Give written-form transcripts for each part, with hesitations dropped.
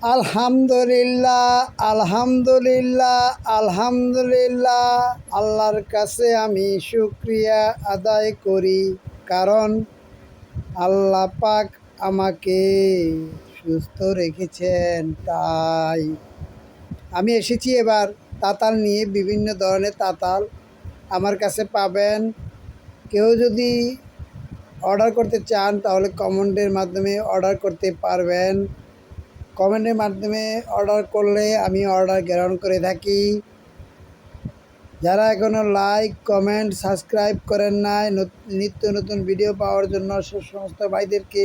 আলহামদুলিল্লাহ, আলহামদুলিল্লাহ, আলহামদুলিল্লাহ। আল্লাহর কাছে আমি শুকরিয়া আদায় করি, কারণ আল্লাহ পাক আমাকে সুস্থ রেখেছেন। তাই আমি এসেছি এবার তাতাল নিয়ে। বিভিন্ন ধরনের তাতাল আমার কাছে পাবেন। কেউ যদি অর্ডার করতে চান তাহলে কমেন্টের মাধ্যমে অর্ডার করতে পারবেন। কমেন্টের মাধ্যমে অর্ডার করলে আমি অর্ডার গ্রহণ করে থাকি। যারা এখনও লাইক, কমেন্ট, সাবস্ক্রাইব করেন নাই, নিত্য নতুন ভিডিও পাওয়ার জন্য সে সমস্ত ভাইদেরকে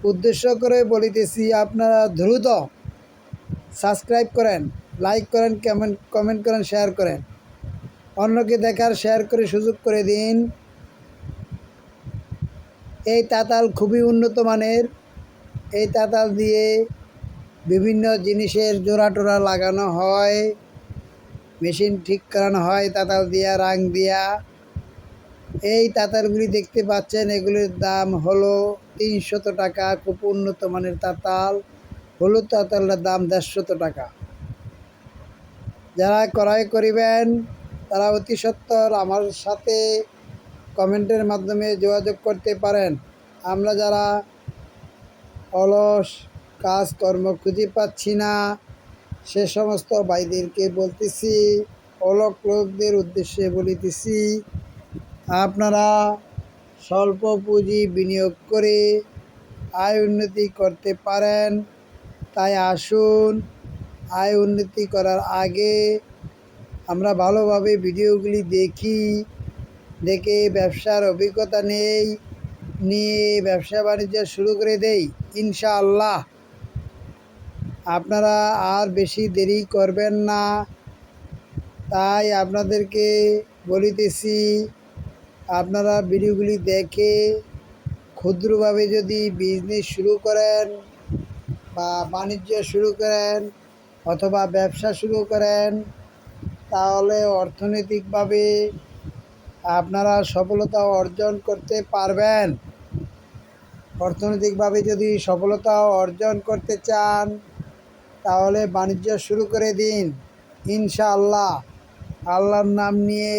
উদ্দেশ্য করে বলিতেছি, আপনারা দ্রুত সাবস্ক্রাইব করেন, লাইক করেন, কমেন্ট করেন, শেয়ার করেন, অন্যকে দেখার শেয়ার করে সুযোগ করে দিন। এই তাতাল খুবই উন্নত মানের। এই তাতাল দিয়ে বিভিন্ন জিনিসের জোড়া টোড়া লাগানো হয়, মেশিন ঠিক করানো হয় তাতাল দিয়া, রাং দিয়া। এই তাতালগুলি দেখতে পাচ্ছেন, এগুলির দাম হলো 300 টাকা। খুব উন্নত মানের তাতাল। হলুদ তাতালটার দাম 150 টাকা। যারা ক্রয় করিবেন তারা অতি সত্বর আমার সাথে কমেন্টের মাধ্যমে যোগাযোগ করতে পারেন। আমরা যারা অলস, কাজকর্ম খুঁজে পাচ্ছি না, সে সমস্ত ভাইদেরকে বলতেছি, অলক লোকদের উদ্দেশ্যে বলিতেছি, আপনারা স্বল্প পুঁজি বিনিয়োগ করে আয় উন্নতি করতে পারেন। তাই আসুন, আয় উন্নতি করার আগে আমরা ভালোভাবে ভিডিওগুলি দেখে ব্যবসার অভিজ্ঞতা নিয়ে ব্যবসা বাণিজ্য শুরু করে দেই ইনশাআল্লাহ। আপনারা আর বেশি দেরি করবেন না। তাই আপনাদেরকে বলিতেছি, আপনারা ভিডিওগুলি দেখে ক্ষুদ্রভাবে যদি বিজনেস শুরু করেন বা বাণিজ্য শুরু করেন অথবা ব্যবসা শুরু করেন, তাহলে অর্থনৈতিকভাবে আপনারা সফলতা অর্জন করতে পারবেন। অর্থনৈতিকভাবে যদি সফলতা অর্জন করতে চান তাহলে বাণিজ্য শুরু করে দিন ইনশাআল্লাহ। আল্লাহর নাম নিয়ে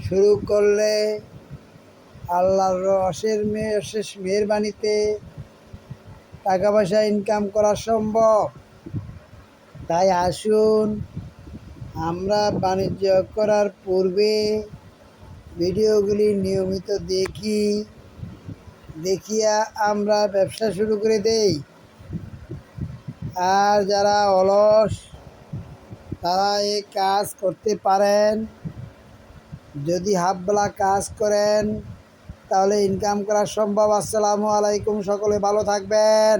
শুরু করলে আল্লাহর অশেষ মেহেরবানিতে টাকা পয়সা ইনকাম করা সম্ভব। তাই আসুন, আমরা বাণিজ্য করার পূর্বে ভিডিওগুলি নিয়মিত দেখিয়া আমরা ব্যবসা শুরু করে দেই। আর যারা অলস তারা এই কাজ করতে পারেন। যদি হাফবেলা কাজ করেন তাহলে ইনকাম করা সম্ভব। আসসালামু আলাইকুম, সকলে ভালো থাকবেন।